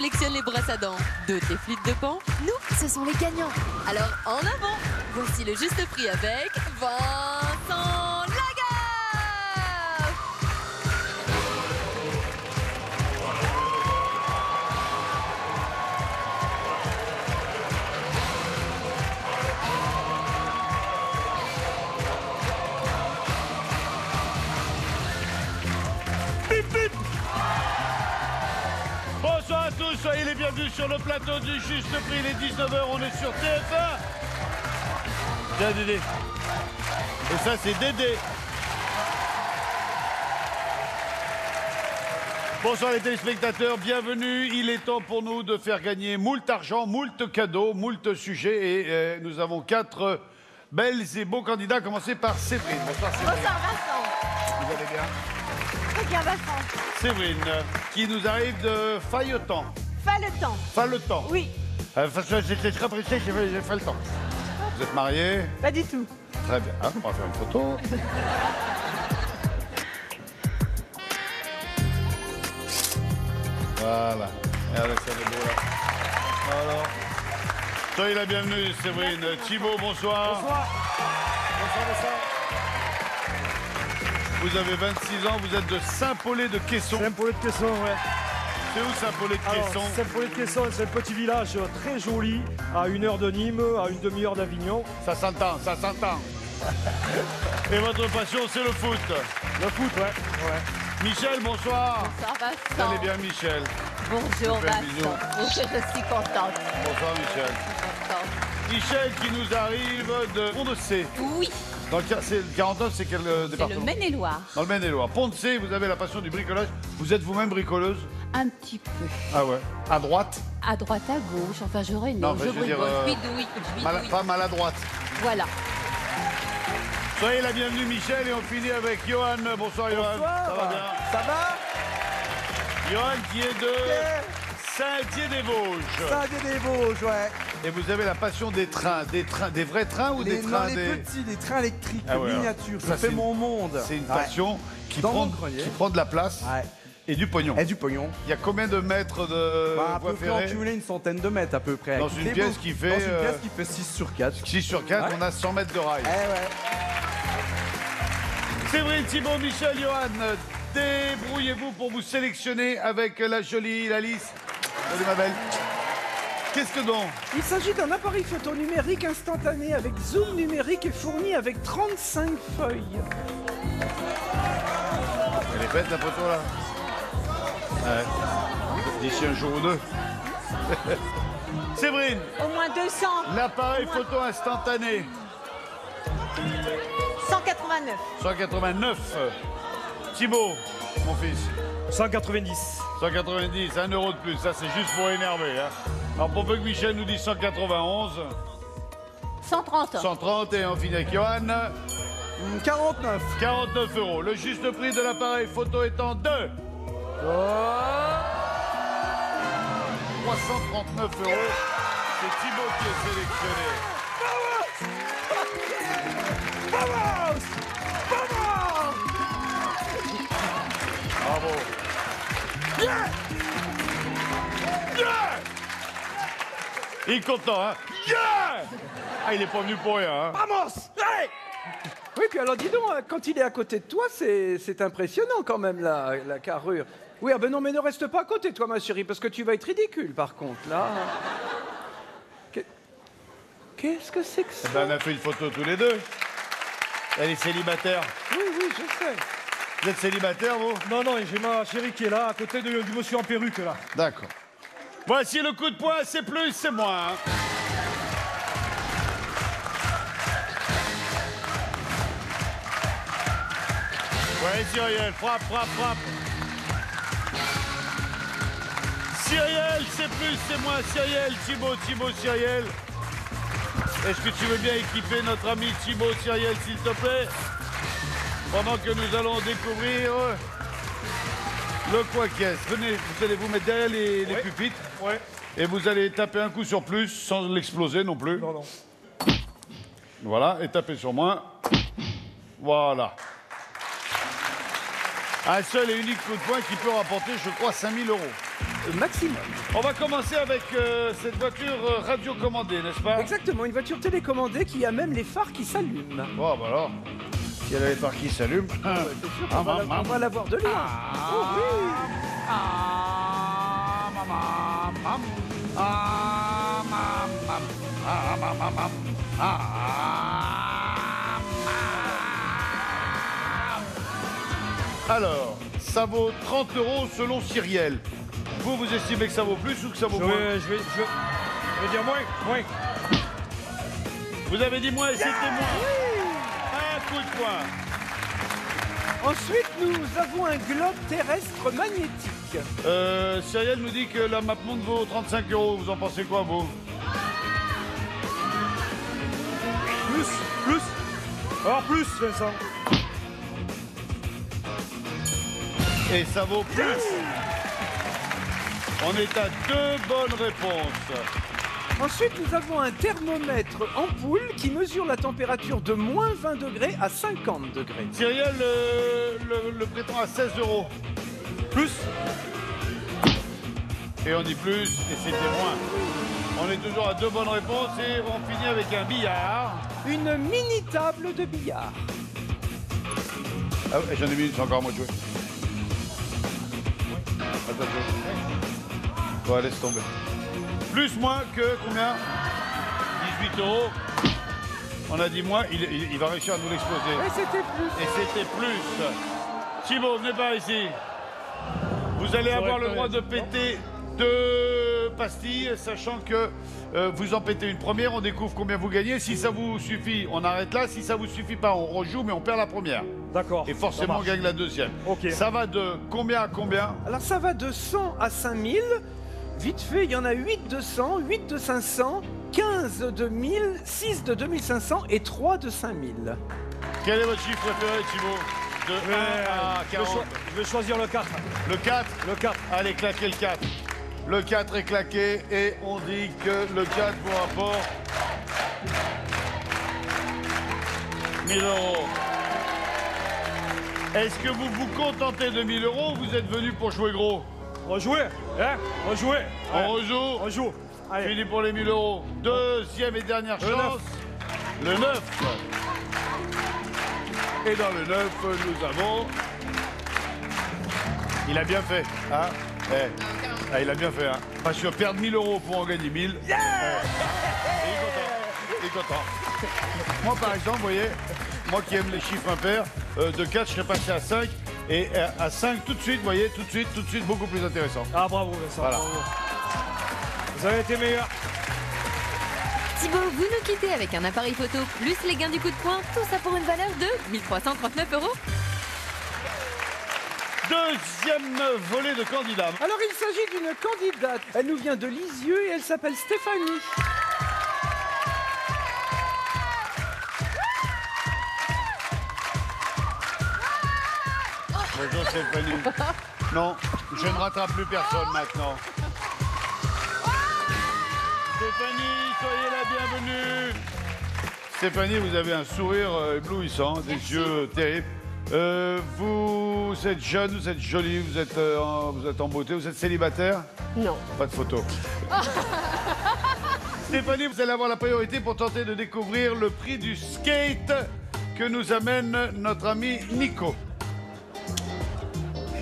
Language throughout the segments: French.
collectionnes les brosses à dents, d'autres les flûtes de Pan. Nous, ce sont les gagnants. Alors, en avant, voici le juste prix avec Vincent Lagaffe. Bonsoir à tous, soyez les bienvenus sur le plateau du Juste Prix, il est 19h, on est sur TF1. Tiens Dédé. Et ça c'est Dédé. Bonsoir les téléspectateurs, bienvenue. Il est temps pour nous de faire gagner moult argent, moult cadeaux, moult sujets. Et nous avons 4 belles et beaux candidats, à commencer par Séverine. Bonsoir Séverine. Bonsoir Vincent. Vous allez bien? Très bien Vincent. Séverine, qui nous arrive de Failletan. Falletan. Falletan. Oui. J'étais très pressé, j'ai fait le temps. Vous êtes mariés? Pas du tout. Très bien, hein, on va faire une photo. Voilà. Regardez, ça va beau là. Alors, soyez la bienvenue, Séverine. Thibaut, bonsoir. Bonsoir. Bonsoir, bonsoir. Vous avez 26 ans, vous êtes de Saint-Paulé-de-Quesson. Saint-Paulé-de-Quesson, ouais. C'est où Saint-Paulé-de-Quesson? Saint-Paulé-de-Quesson, c'est un petit village très joli, à 1 heure de Nîmes, à une demi-heure d'Avignon. Ça s'entend, ça s'entend. Et votre passion, c'est le foot. Le foot, ouais. Michel, bonsoir. Bonsoir Vous Vincent. allez bien, Michel? Bonjour Je vous fais un bisou. Vincent. Je suis contente. Bonsoir, Michel. Michel qui nous arrive de Pont-de-C. Oui, Dans le 49, c'est quel c'est le département? Maine-et-Loire. Dans le Maine-et-Loire. Pont-de-C, vous avez la passion du bricolage. Vous êtes vous-même bricoleuse? Un petit peu. Ah ouais. À droite? À droite, à gauche. Enfin, je rénove. Non, mais je veux dire, je bidouille. Pas maladroite. Voilà. Soyez la bienvenue, Michel, et on finit avec Johan. Bonsoir, Johan. Bonsoir. Ça va bien? Ça va? Johan qui est de Saint-Dié-des-Vosges. Saint-Dié-des-Vosges, ouais. Et vous avez la passion des trains. Des vrais trains ou des trains les petits, les trains électriques, Ah ouais, miniatures, ça, ça fait c'est- mon monde. C'est une Ouais. passion qui Dans prend, mon grenier. qui prend de la place Ouais. et du pognon. Et du pognon. Il y a combien de mètres de Bah, à voie peu près ferrée? en cumulé une centaine de mètres à peu près. Dans Avec une les pièce beaux- qui fait, Dans une pièce qui fait 6 sur 4. 6 sur 4, Ouais. on a 100 mètres de rail. Eh ouais. Séverine, Thibaut, Michel, Johan, débrouillez-vous pour vous sélectionner avec la jolie Alice. Salut ma belle. Qu'est-ce que donc? Il s'agit d'un appareil photo numérique instantané avec zoom numérique et fourni avec 35 feuilles. Elle est bête la photo là. Ouais. D'ici un jour ou deux. Séverine, Au moins 200. l'appareil photo instantané. 189. 189. Thibaut, mon fils. 190. 190, 1 euro de plus. Ça, c'est juste pour énerver. Hein. Alors, pour peu que Michel nous dise 191, 130. 130 et on finit avec Johan. 49. 49 euros. Le juste prix de l'appareil photo étant de 339 euros. C'est Thibaut qui est sélectionné. Bravo. Il est content, hein? Ah, il est pas venu pour rien, hein? Vamos! Hey! Oui, puis alors dis donc, quand il est à côté de toi, c'est impressionnant quand même la carrure. Oui, ah ben non, mais ne reste pas à côté de toi, ma chérie, parce que tu vas être ridicule par contre, là. Qu'est-ce que c'est que ça? Ben, on a fait une photo tous les deux. Elle est célibataire. Oui, oui, je sais. Vous êtes célibataire, vous? Non, non, et j'ai ma chérie qui est là, à côté du monsieur en perruque, là. D'accord. Voici le coup de poing, c'est plus, c'est moins. Hein. Ouais, Cyrielle, frappe, frappe, frappe. Cyrielle, c'est plus, c'est moins. Cyrielle, Thibaut, Cyrielle. Est-ce que tu veux bien équiper notre ami Thibaut, Cyrielle, s'il te plaît? Pendant que nous allons découvrir le quoi qu'est-ce. Venez, vous allez vous mettre derrière les pupitres. Ouais. Et vous allez taper un coup sur plus, sans l'exploser non plus. Non, non. Voilà, et tapez sur moins. Voilà. Un seul et unique coup de poing qui peut rapporter, je crois, 5 000 €. Maximum. On va commencer avec cette voiture radiocommandée, n'est-ce pas? Exactement, une voiture télécommandée qui a même les phares qui s'allument. Oh, bah alors, si elle a les phares qui s'allument. C'est sûr qu'on on va la voir de loin. Oh oui. Alors, ça vaut 30 € selon Cyrielle. Vous estimez que ça vaut plus ou que ça vaut moins? Je vais dire moins. Vous avez dit moins et c'était moins. Un coup de poing. Ensuite, nous avons un globe terrestre magnétique. Cyrielle nous dit que la MapMonde vaut 35 €. Vous en pensez quoi, vous? Plus. Alors plus, Vincent. Et ça vaut plus. On est à 2 bonnes réponses. Ensuite, nous avons un thermomètre ampoule qui mesure la température de moins 20 degrés à 50 degrés. Cyrielle le prétend à 16 €. Plus. Et on dit plus, et c'était moins. On est toujours à 2 bonnes réponses et on finit avec un billard. Une mini table de billard. Ah ouais, j'en ai mis une, c'est encore à moi de jouer. Attends. Bon, laisse tomber. Plus, moins que combien? 18 €. On a dit moins, il va réussir à nous l'exploser. Et c'était plus. Et c'était plus. Thibaut, venez par ici. Vous allez avoir le droit de péter 2 pastilles, sachant que vous en pétez une première, on découvre combien vous gagnez. Si ça vous suffit, on arrête là. Si ça vous suffit pas, on rejoue, mais on perd la première. D'accord. Et forcément, on gagne la deuxième. Ok. Ça va de combien à combien? Alors ça va de 100 à 5000. Vite fait, il y en a 8 de 100, 8 de 500, 15 de 1000, 6 de 2500 et 3 de 5000. Quel est votre chiffre préféré, Thibaut? De 1 à 40. Je vais choisir le 4. Le 4? Le 4. Allez, claquez le 4. Le 4 est claqué et on dit que le 4 vous rapporte 1 000 €. Est-ce que vous vous contentez de 1 000 € ou vous êtes venu pour jouer gros? Rejouer, hein? Rejouer. On rejoue. On joue. Allez. Fini pour les 1 000 €. Deuxième et dernière chance. Le 9. Et dans le 9, nous avons... Il a bien fait, hein? Ah, il a bien fait, hein? Parce que perdre 1 000 € pour en gagner 1000. Yeah! Il est content. Moi, par exemple, vous voyez, moi qui aime les chiffres impairs, de 4, je serais passé à 5. Et à 5, tout de suite, vous voyez, tout de suite, beaucoup plus intéressant. Ah, bravo, Vincent. Voilà. Bravo. Vous avez été meilleur. Thibaut, vous nous quittez avec un appareil photo plus les gains du coup de poing, tout ça pour une valeur de 1 339 €. Deuxième volée de candidats. Alors il s'agit d'une candidate. Elle nous vient de Lisieux et elle s'appelle Stéphanie. Bonjour Stéphanie. Non, je ne rattrape plus personne maintenant. Stéphanie, soyez la bienvenue. Stéphanie, vous avez un sourire éblouissant, des yeux terribles. Vous êtes jeune, vous êtes jolie, vous êtes en beauté, vous êtes célibataire? Non. Pas de photo. Stéphanie, vous allez avoir la priorité pour tenter de découvrir le prix du skate que nous amène notre ami Nico.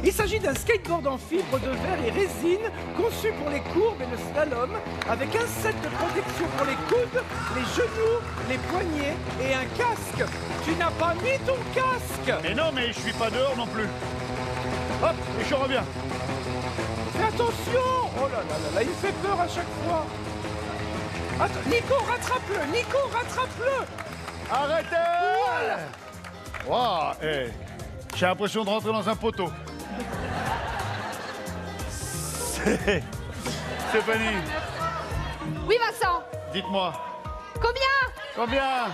Il s'agit d'un skateboard en fibre de verre et résine conçu pour les courbes et le slalom avec un set de protection pour les coudes, les genoux, les poignets et un casque. Tu n'as pas mis ton casque. Mais non, mais je suis pas dehors non plus. Hop, et je reviens. Fais attention. Oh là là là là, il fait peur à chaque fois. Attends, Nico, rattrape-le. Nico, rattrape-le. Arrêtez! Waouh, j'ai l'impression de rentrer dans un poteau. Stéphanie, Oui, Vincent. dites-moi. Combien? Combien?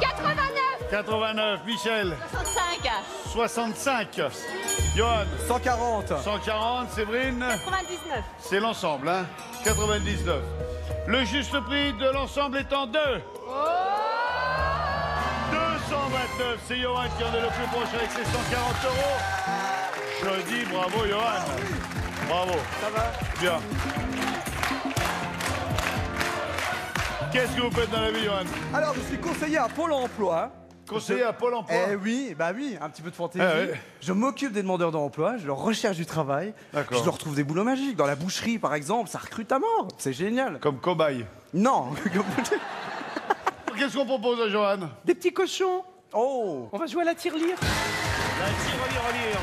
89. 89. Michel, 65. 65. Johan, 140. 140. Séverine, 99. c'est l'ensemble, hein? 99. Le juste prix de l'ensemble étant 220 €. 29, c'est Johan qui en est le plus proche avec ses 140 €. Je dis bravo, Johan. Bravo. Ça va? Bien. Qu'est-ce que vous faites dans la vie, Johan? Alors, je suis conseiller à Pôle emploi. Conseiller à Pôle emploi. Eh oui, bah oui, un petit peu de fantaisie. Ah ouais. Je m'occupe des demandeurs d'emploi, je leur recherche du travail. D'accord. Je leur trouve des boulots magiques. Dans la boucherie, par exemple, ça recrute à mort. C'est génial. Comme cobaye. Non. Qu'est-ce qu'on propose à Johan? Des petits cochons. Oh. On va jouer à la tirelire. La tirelire.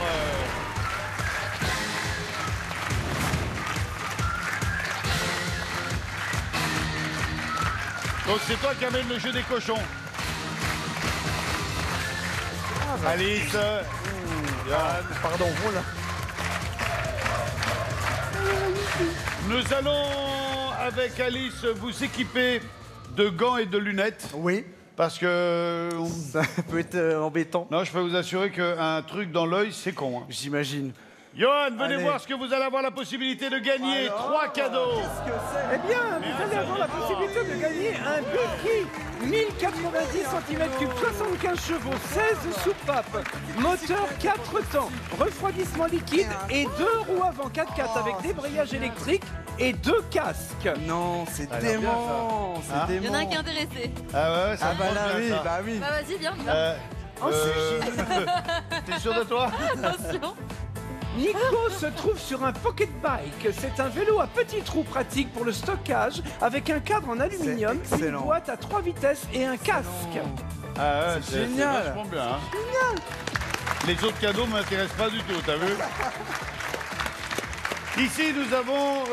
Donc c'est toi qui amène le jeu des cochons. Alice, Yann, Pardon, voilà. nous allons avec Alice vous équiper de gants et de lunettes Oui, parce que ça peut être embêtant. non, je peux vous assurer qu'un truc dans l'œil c'est con. Hein. J'imagine. Johan, venez Allez. voir ce que vous allez avoir la possibilité de gagner. 3 cadeaux. Qu'est-ce que c'est? Eh bien, vous allez avoir la possibilité de gagner un buggy 1090 cm3, 75 chevaux, 16 soupapes, moteur 4 temps, refroidissement liquide et 2 roues avant 4x4 avec débrayage électrique et 2 casques. Non, c'est Ça a l'air bien, dément. Hein C'est Il y en a un dément. qui est intéressé. Ah ouais, ça Ah me bah tente là, bien, oui, ça. bah oui. Bah vas-y, viens. T'es sûr de toi? Attention. Nico se trouve sur un pocket bike. C'est un vélo à petits trous pratique pour le stockage avec un cadre en aluminium, C'est une excellent. boîte à 3 vitesses et un casque. Ah ouais, C'est génial. C'est vachement bien. Hein. Les autres cadeaux m'intéressent pas du tout, t'as vu? Ici, nous avons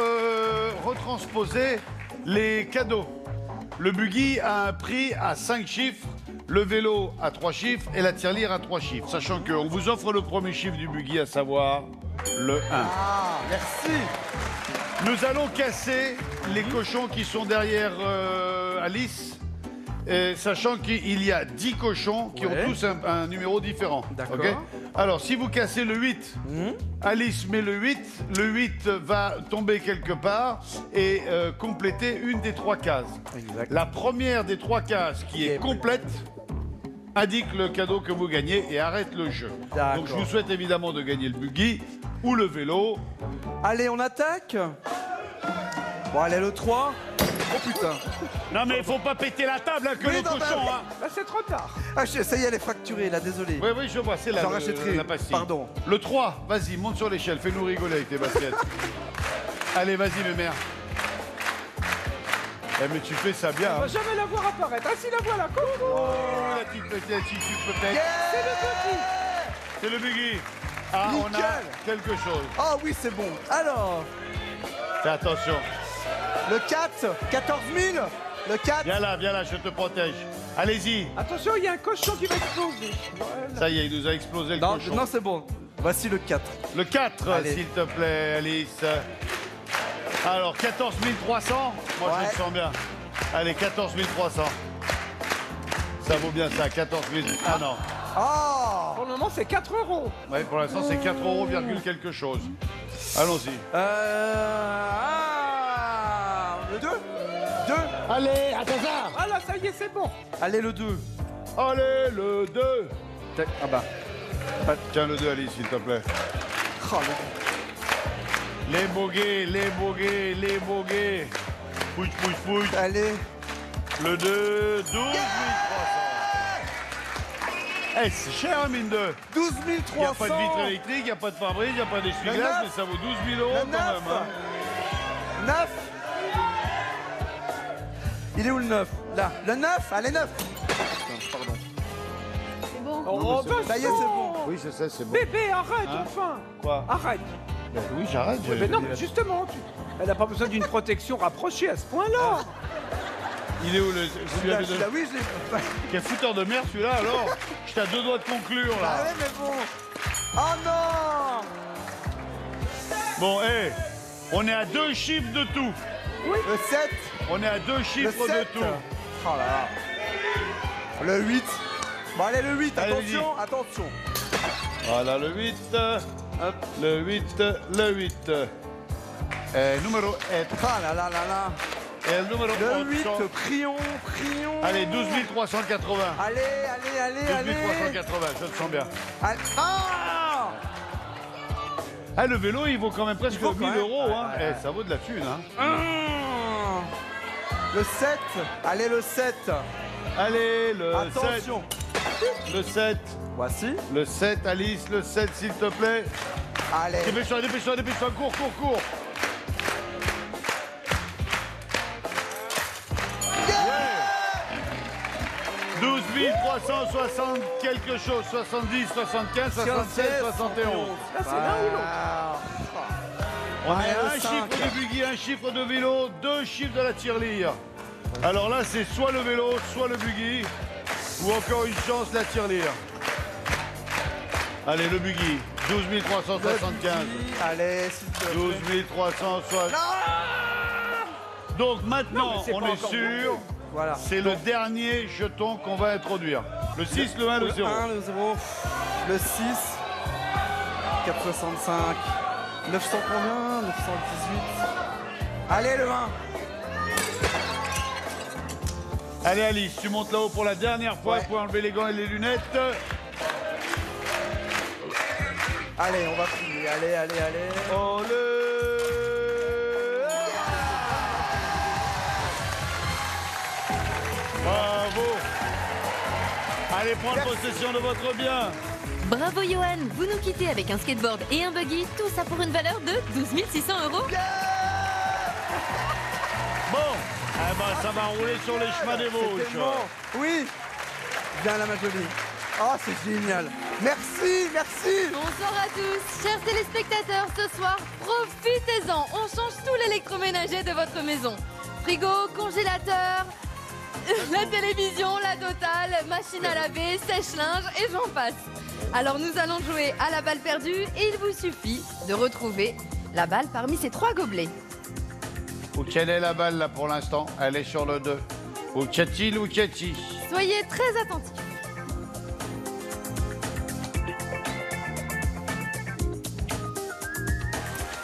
retransposé les cadeaux. Le buggy a un prix à 5 chiffres, le vélo à 3 chiffres et la tirelire à 3 chiffres. Sachant qu'on vous offre le premier chiffre du buggy, à savoir le 1. Ah, merci. Nous allons casser les cochons qui sont derrière Alice, sachant qu'il y a 10 cochons qui Ouais. ont tous un numéro différent. D'accord. Ok. Alors, si vous cassez le 8, Alice met le 8 va tomber quelque part et compléter une des 3 cases. Exact. La première des 3 cases qui est complète indique le cadeau que vous gagnez et arrête le jeu. D'accord. Donc je vous souhaite évidemment de gagner le buggy ou le vélo. Allez, on attaque. Bon, allez, le 3. Oh putain. Non mais il faut pas péter la table hein, que Oui, le non, cochon. mais- Hein. Là, c'est trop tard. Ah, ça y est, elle est fracturée, là, désolé. Oui, oui, je vois, c'est là J'en rachèterai la une. pastille. Pardon. Le 3, vas-y, monte sur l'échelle, fais-nous rigoler avec tes baskets. Allez, vas-y, mes mères. Eh, mais tu fais ça bien. On va Hein. jamais la voir apparaître. Ah si, la voilà, coucou. Oh, la petite petite, si tu peux peut-être. C'est le petit. C'est le buggy. Ah, on a Nickel. quelque chose. Ah oui, c'est bon. Alors, Fais attention. le 4, 14 000. Le 4. Viens là, je te protège. Allez-y. Attention, il y a un cochon qui va exploser. Voilà. Ça y est, il nous a explosé le Non, cochon. non, c'est bon. Voici le 4. Le 4, Allez. s'il te plaît, Alice. Alors, 14 300. Moi, je Ouais. le sens bien. Allez, 14 300. Ça vaut bien ça, 14 000. Ah non. Ah. Pour le moment, c'est 4 euros. Ouais, pour l'instant, c'est 4 euros, virgule quelque chose. Allons-y. Le 2. 2. Allez, attends ça. Ah là, ça y est, c'est bon. Allez, le 2. Allez, le 2. Ah bah. Tiens, le 2, Alice, s'il te plaît. Oh, Les boguets, les boguets, les boguets. Pouche, pouche, pouche. Allez. Le 2, 12 300. Eh, c'est cher, hein, mine de. 12 Il n'y a 300. pas de vitre électrique, il n'y a pas de pare-brise, il n'y a pas d'essuie-glace, Le 9. mais ça vaut 12 000 euros Le quand 9. même. Hein. 9. Il est où le 9? Là. Le 9. Allez, 9. Pardon. C'est bon. Oh, bah, Ça y est, c'est bon. Oui, je sais, c'est bon. Bébé, arrête, Hein enfin. Quoi Arrête. Oui, j'arrête. Mais non, mais justement, elle n'a pas besoin d'une protection rapprochée à ce point-là. Il est où le. Celui-là, Là, celui-là, oui, je l'ai. Quel fouteur de merde celui-là alors. J'étais à 2 doigts de conclure Ah là. ouais, mais bon. Oh non. Bon, hé, on est à 2 chiffres de tout. Le 7. On est à 2 Le chiffres de 7. tout. Oh là là. Le 8. Bon, allez, le 8. Allez-y. Attention, attention. Voilà le 8. Hop, le 8, le 8. Numéro 8. Ah là là là là. Et le numéro Le 8, 8. prions. Allez, 12 380. Allez. 12 380, je le sens bien. Allez. Ah Ah, le vélo, il vaut quand même presque Il vaut 1000 quand même. euros. Hein. Ouais. Eh, ça vaut de la thune. Hein. Le 7. Allez, le 7. Allez, le Attention. 7. Le 7. Voici. Le 7, Alice, le 7, s'il te plaît. Allez. Dépêche-toi, cours. 12 360 quelque chose, 70, 75, 76, 71. Là, c'est l'un ou l'autre. On Allez, a le un 5. chiffre de buggy, un chiffre de vélo, 2 chiffres de la tirelire. Alors là, c'est soit le vélo, soit le buggy, ou encore une chance, la tirelire. Allez, le buggy, 12 375. Allez, s'il te plaît. 12 360. Donc maintenant, Non, mais c'est on pas est encore sûr, Voilà. c'est le dernier jeton qu'on va introduire. Le 6, le 1, le 0. 1, le 0. Le 6. 465. 900 combien 918. Allez, le 1. Allez Alice, tu montes là-haut pour la dernière fois Ouais. pour enlever les gants et les lunettes. Allez, on va finir. Allez. Oh le... Bravo. Allez prendre possession de votre bien. Bravo Johan, vous nous quittez avec un skateboard et un buggy, tout ça pour une valeur de 12 600 €. Bon, eh ben, ça va rouler sur les chemins des C'est Vosges. tellement... Oui. Bien la Majolie. Oh, c'est génial. Merci. Bonsoir à tous, chers téléspectateurs, ce soir, profitez-en, on change tout l'électroménager de votre maison. Frigo, congélateur, la télévision, la totale, machine à laver, sèche-linge et j'en passe. Alors nous allons jouer à la balle perdue et il vous suffit de retrouver la balle parmi ces 3 gobelets. Où quelle est la balle là pour l'instant? Elle est sur le 2. Où qu'y-a-t-il, où qu'y-a-t-il? Soyez très attentifs.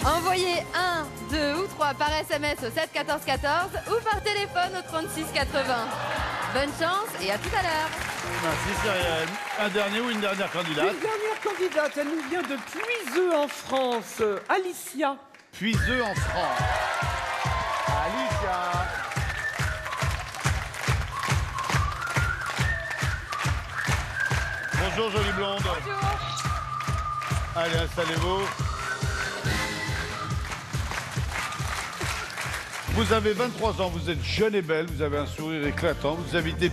Envoyez 1, 2 ou 3 par SMS au 7 14 14 ou par téléphone au 36 80. Bonne chance et à tout à l'heure. Merci Cyrielle. Un dernier ou une dernière candidate? Une dernière candidate, elle nous vient de Puiseux en France. Alicia. Puiseux en France. Alicia. Bonjour jolie blonde. Bonjour. Allez, installez-vous. Vous avez 23 ans, vous êtes jeune et belle, vous avez un sourire éclatant, vous habitez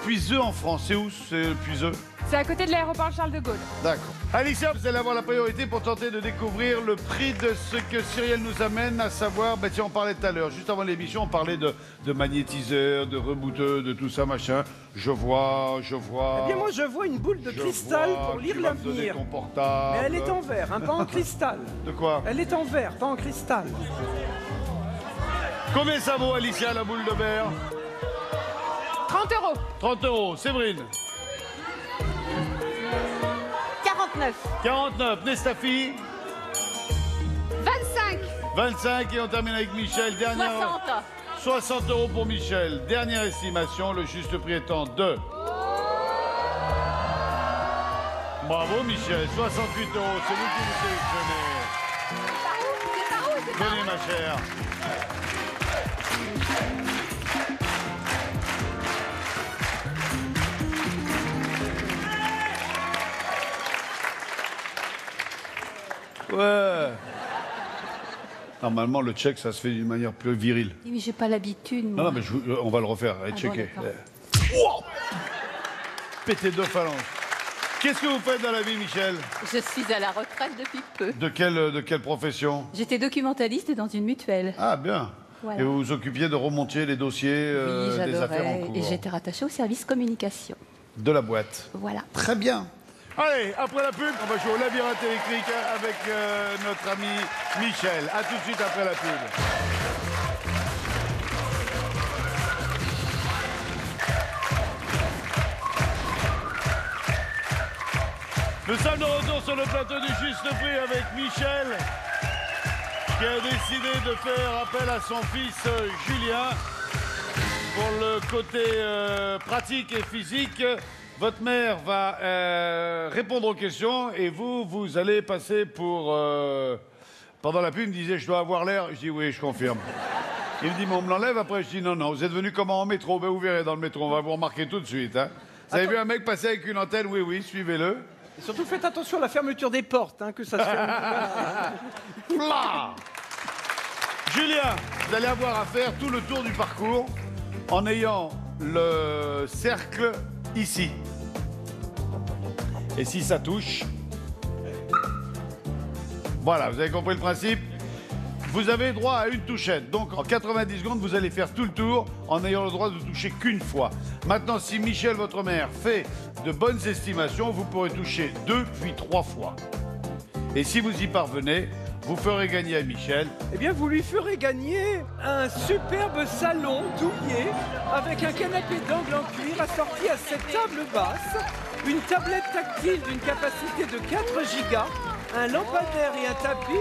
Puiseux en France. C'est où, c'est Puiseux? C'est à côté de l'aéroport Charles de Gaulle. D'accord. Alicia, vous allez avoir la priorité pour tenter de découvrir le prix de ce que Cyrielle nous amène, à savoir, ben tiens, on parlait tout à l'heure, juste avant l'émission, on parlait de magnétiseurs, de rebouteux, de tout ça, machin. Je vois. Eh bien, moi, je vois une boule de je cristal vois, pour lire tu vas me donner l'avenir. ton portable. Mais elle est en verre, hein, pas en cristal. De quoi? Elle est en verre, pas en cristal. Combien ça vaut, Alicia, la boule de verre? 30 €. 30 €. Séverine? 49. 49. Nestafi? 25. 25. Et on termine avec Michel. 60 € pour Michel. Dernière estimation, le juste prix étant de... Bravo Michel, 68 €. C'est vous qui vous sélectionnez. Venez ma chère. Ouais. Normalement, le check, ça se fait d'une manière plus virile. Oui, mais j'ai pas l'habitude, moi. Non, non, mais on va le refaire. Allez, bon, checker. d'accord. Wow. Pété 2 phalanges. Qu'est-ce que vous faites dans la vie, Michel? Je suis à la retraite depuis peu. De quelle profession? J'étais documentaliste dans une mutuelle. Ah, bien. Voilà. Et vous vous occupiez de remonter les dossiers Oui, des affaires en j'adorais. cours Et j'étais rattachée au service communication. de la boîte. Voilà. Très bien. Allez, après la pub, on va jouer au labyrinthe électrique avec notre ami Michel. A tout de suite après la pub. Nous sommes de retour sur le plateau du Juste Prix avec Michel. qui a décidé de faire appel à son fils Julien pour le côté pratique et physique. Votre mère va répondre aux questions et vous allez passer pour... Pendant la pub, il me disait, je dois avoir l'air. Je dis, oui, je confirme. Il me dit, mais on me l'enlève après. Je dis, non, non, vous êtes venu comment en métro? Ben, vous verrez dans le métro, on va vous remarquer tout de suite. Hein. Vous avez vu un mec passer avec une antenne? Oui, oui, suivez-le. Et surtout, faites attention à la fermeture des portes, hein, que ça se ferme. Là. Julien, vous allez avoir à faire tout le tour du parcours en ayant le cercle ici. Et si ça touche... Voilà, vous avez compris le principe? Vous avez droit à une touchette. Donc, en 90 secondes, vous allez faire tout le tour en ayant le droit de toucher qu'une fois. Maintenant, si Michel, votre mère, fait de bonnes estimations, vous pourrez toucher 2 puis 3 fois. Et si vous y parvenez, vous ferez gagner à Michel. Eh bien, vous lui ferez gagner un superbe salon douillet avec un canapé d'angle en cuir assorti à cette table basse, une tablette tactile d'une capacité de 4 gigas, un lampadaire et un tapis,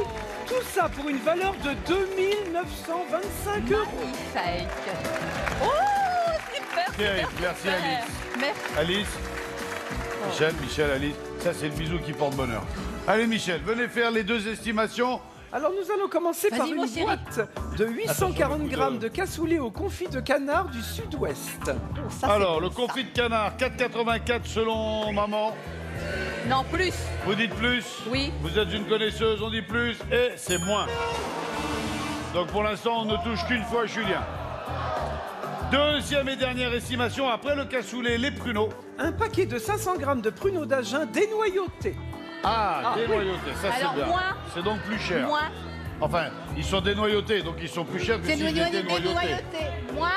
tout ça pour une valeur de 2 925 €. Magnifique. Oh, super, Thierry, super, merci super. Alice. Merci. Alice, Michel, Alice, ça c'est le bisou qui porte bonheur. Allez Michel, venez faire les 2 estimations. Alors nous allons commencer par Vas-y, mon une chéri. boîte de 840 Attention, grammes de cassoulet au confit de canard du sud-ouest. Ça, c'est Alors, bon, le confit de canard, 4,84 selon maman. ça. Non, plus. Vous dites plus? Oui. Vous êtes une connaisseuse, on dit plus, et c'est moins. Donc pour l'instant, on ne touche qu'une fois Julien. Deuxième et dernière estimation, après le cassoulet, les pruneaux. Un paquet de 500 grammes de pruneaux d'Agen dénoyautés. Ah, dénoyautés, ça c'est Alors, bien. moins. C'est donc plus cher. Moins. Enfin, ils sont dénoyautés, donc ils sont plus chers que s'ils étaient dénoyautés. Moins.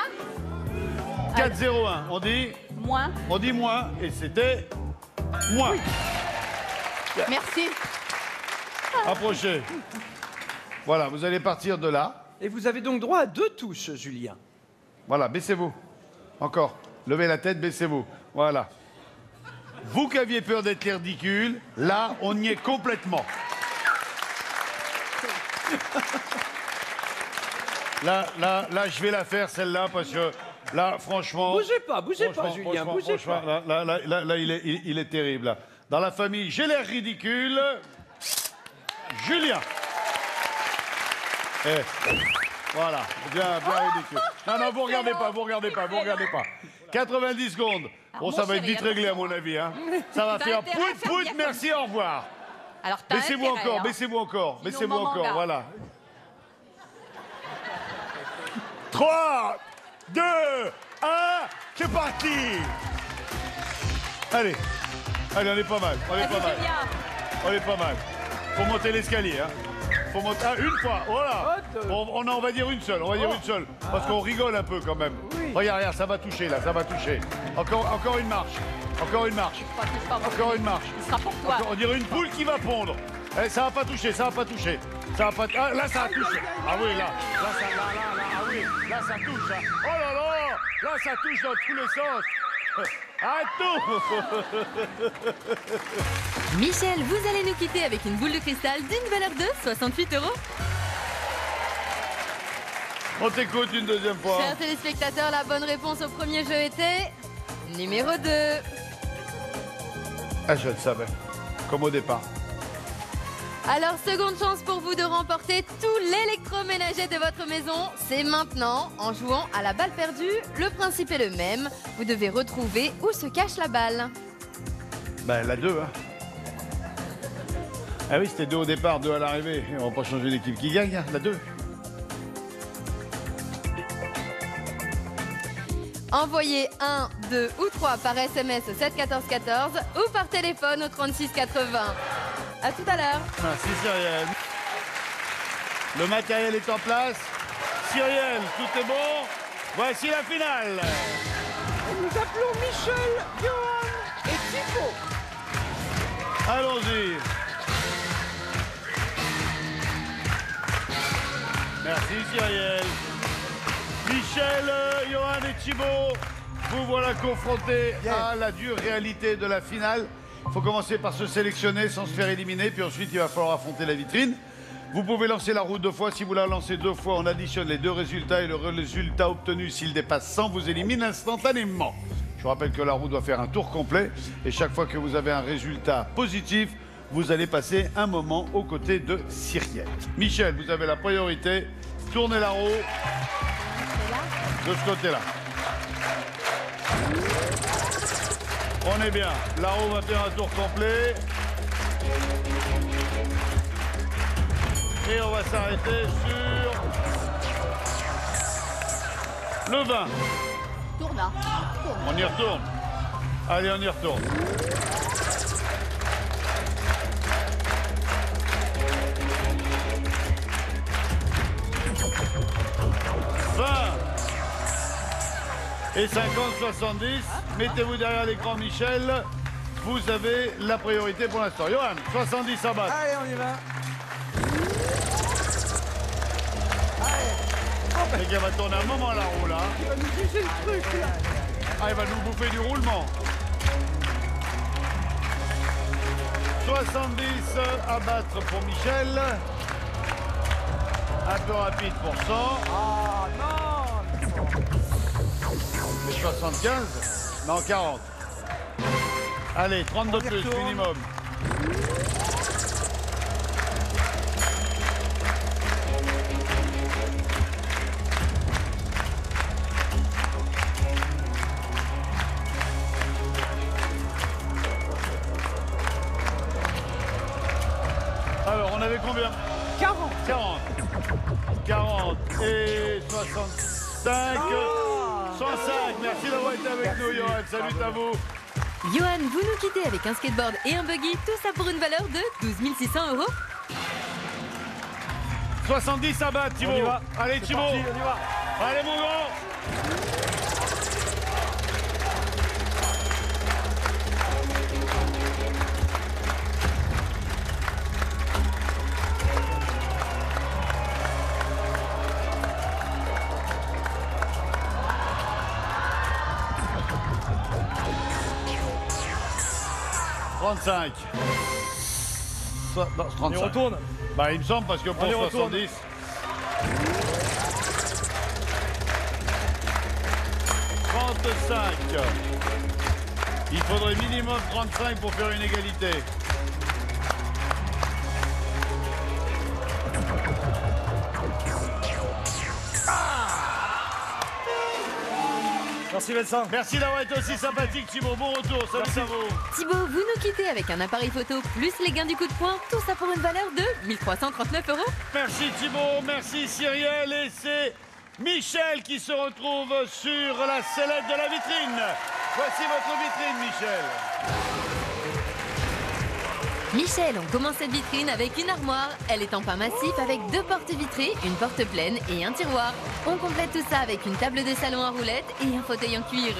4,01, on dit? Moins. On dit moins, et c'était moins. Merci. Approchez. Voilà, vous allez partir de là. Et vous avez donc droit à 2 touches, Julien. Voilà, baissez-vous. Encore. Levez la tête, baissez-vous. Voilà. Vous qui aviez peur d'être ridicule, là, on y est complètement. Là, je vais la faire, celle-là, parce que là, franchement... Bougez pas, Julien, franchement, bougez pas. Là, il est terrible, là. Dans la famille, j'ai l'air ridicule. Julien. Voilà, bien ridicule. Non, vous regardez pas. 90 secondes. Bon, ça va être vite réglé, à mon avis. Hein. Ça va faire pout, merci, au revoir. Alors, t'as Baissez-vous intérêt, encore, hein. baissez-vous encore, Sinon, baissez-vous maman encore, garde. voilà. 3, 2, 1, c'est parti. Allez, on est pas mal, Vas-y, Julien. On est pas mal. Faut monter l'escalier, hein. Faut monter... Ah, une fois, voilà. On va dire une seule, parce qu'on rigole un peu quand même. Oui. Regarde, ça va toucher, là, ça va toucher. Encore une marche, encore une marche. Touche pas, Encore une marche. Ce sera pour toi. On dirait une poule qui va pondre. Eh, ça va pas toucher. Ah, là, ça a touché. Ah oui, là, ça touche. Hein. Oh là, ça touche dans tous les sens. Arrête tout. Michel, vous allez nous quitter avec une boule de cristal d'une valeur de 68 €. On t'écoute une deuxième fois. Chers téléspectateurs, la bonne réponse au premier jeu était numéro 2. Ah, je le savais. Comme au départ. Alors, seconde chance pour vous de remporter tout l'électroménager de votre maison. C'est maintenant, en jouant à la balle perdue. Le principe est le même. Vous devez retrouver où se cache la balle. Ben, la 2, hein. Ah oui, c'était 2 au départ, 2 à l'arrivée. On va pas changer l'équipe qui gagne, hein, la 2. Envoyez 1, 2 ou 3 par SMS au 7 14 14 ou par téléphone au 36 80. À tout à l'heure. Merci Cyrielle. Le matériel est en place. Cyrielle, tout est bon. Voici la finale. Et nous appelons Michel, Johan et Thibaut. Allons-y. Merci Cyrielle. Michel, Johan et Thibaut, vous voilà confrontés à la dure réalité de la finale. Il faut commencer par se sélectionner sans se faire éliminer, puis ensuite il va falloir affronter la vitrine. Vous pouvez lancer la roue 2 fois. Si vous la lancez 2 fois, on additionne les 2 résultats et le résultat obtenu, s'il dépasse 100, vous élimine instantanément. Je vous rappelle que la roue doit faire un tour complet et chaque fois que vous avez un résultat positif, vous allez passer un moment aux côtés de Cyrielle. Michel, vous avez la priorité. Tournez la roue de ce côté-là. On est bien. La roue va faire un tour complet. Et on va s'arrêter sur le 20. Tourna. On y retourne. Allez, on y retourne. Et 50-70, mettez-vous derrière l'écran, Michel. Vous avez la priorité pour l'instant. Johan, 70 à battre. Allez, on y va. C'est qu'elle va tourner un moment la roue là. Il va nous juger le truc là. Ah, il va nous bouffer du roulement. 70 à battre pour Michel. Un peu rapide pour 100. Ah non. Mais 75. Non, 40. Allez, 32 plus retourne. minimum. Alors, on avait combien? 40. 40. 40 et 65. 105. Merci d'avoir été avec nous, Johan. Salut à vous. Johan, vous nous quittez avec un skateboard et un buggy, tout ça pour une valeur de 12 600 €. 70 à battre, Thibaut. On y va. Allez, C'est Thibaut. parti, on y va. Allez, mon grand. « 35. Non, On y 35. retourne. Bah, il me semble, parce que pour Allez, on retourne. 70... 35. Il faudrait minimum 35 pour faire une égalité. Merci Vincent. Merci d'avoir été aussi sympathique, Thibaut. Bon retour, salut à vous. Thibaut, vous nous quittez avec un appareil photo plus les gains du coup de poing, tout ça pour une valeur de 1339 €. Merci Thibaut, merci Cyrielle. Et c'est Michel qui se retrouve sur la sellette de la vitrine. Voici votre vitrine, Michel. Michel, on commence cette vitrine avec une armoire. Elle est en pain massif avec 2 portes vitrées, une porte pleine et un tiroir. On complète tout ça avec une table de salon à roulettes et un fauteuil en cuir.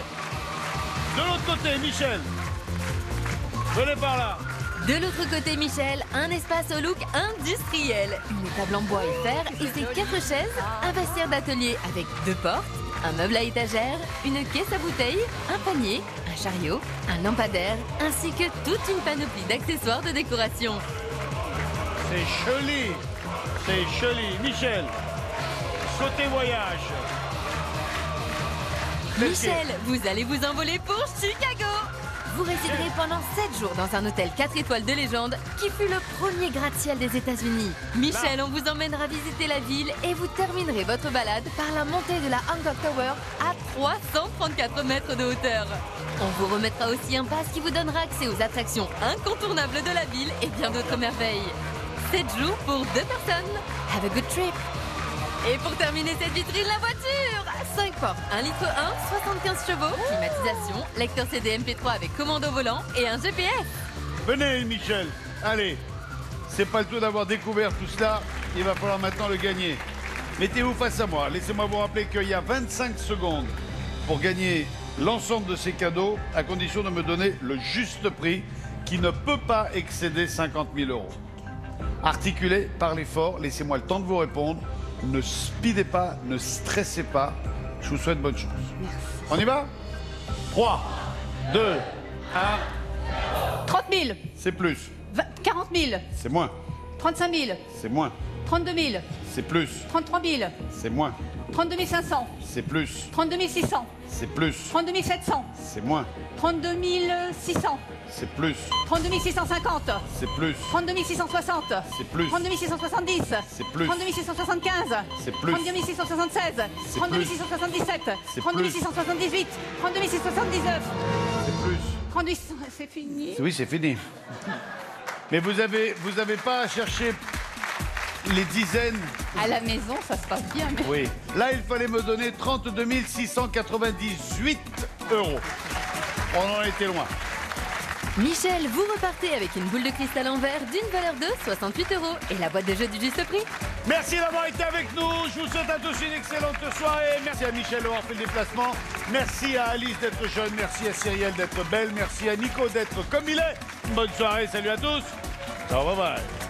De l'autre côté, Michel. Venez par là. De l'autre côté, Michel, un espace au look industriel. Une table en bois et fer et ses 4 chaises, un vestiaire d'atelier avec 2 portes, un meuble à étagère, une caisse à bouteilles, un panier, un chariot, un lampadaire, ainsi que toute une panoplie d'accessoires de décoration. C'est joli. C'est joli. Michel, côté voyage. Michel, vous allez vous envoler pour Chicago. Vous résiderez pendant 7 jours dans un hôtel 4 étoiles de légende qui fut le premier gratte-ciel des États-Unis. Michel, on vous emmènera visiter la ville et vous terminerez votre balade par la montée de la Hancock Tower à 334 mètres de hauteur. On vous remettra aussi un pass qui vous donnera accès aux attractions incontournables de la ville et bien d'autres merveilles. 7 jours pour 2 personnes. Have a good trip. Et pour terminer cette vitrine, la voiture 5 portes, 1 litre 1, 75 chevaux, climatisation, lecteur CD MP3 avec commande au volant et un GPS. Venez, Michel. Allez. C'est pas le tout d'avoir découvert tout cela. Il va falloir maintenant le gagner. Mettez-vous face à moi. Laissez-moi vous rappeler qu'il y a 25 secondes pour gagner l'ensemble de ces cadeaux, à condition de me donner le juste prix qui ne peut pas excéder 50 000 €. Articulez, parlez fort, laissez-moi le temps de vous répondre. Ne speedez pas, ne stressez pas. Je vous souhaite bonne chance. On y va? 3, 2, 1, 30 000. c'est plus. 40 000. C'est moins. 35 000. C'est moins. 32 000. C'est plus. 33 000. C'est moins. 32 500. C'est plus. 32 600. C'est plus. 32 700. C'est moins. 32 600. C'est plus. 32 650. C'est plus. 32 660. C'est plus. 32 670. C'est plus. 32 675. C'est plus. 32 676. C'est 32 plus. 677. C'est 32 plus. 678. 32 679. C'est plus. 38... C'est fini. Oui, c'est fini. Mais vous avez pas cherché les dizaines. À la maison, ça se passe bien. Mais... Oui. Là, il fallait me donner 32 698 €. On en était loin. Michel, vous repartez avec une boule de cristal en verre d'une valeur de 68 € et la boîte de jeu du juste prix. Merci d'avoir été avec nous. Je vous souhaite à tous une excellente soirée. Merci à Michel d'avoir fait le déplacement. Merci à Alice d'être jeune. Merci à Cyrielle d'être belle. Merci à Nico d'être comme il est. Bonne soirée. Salut à tous. Ciao, bye bye.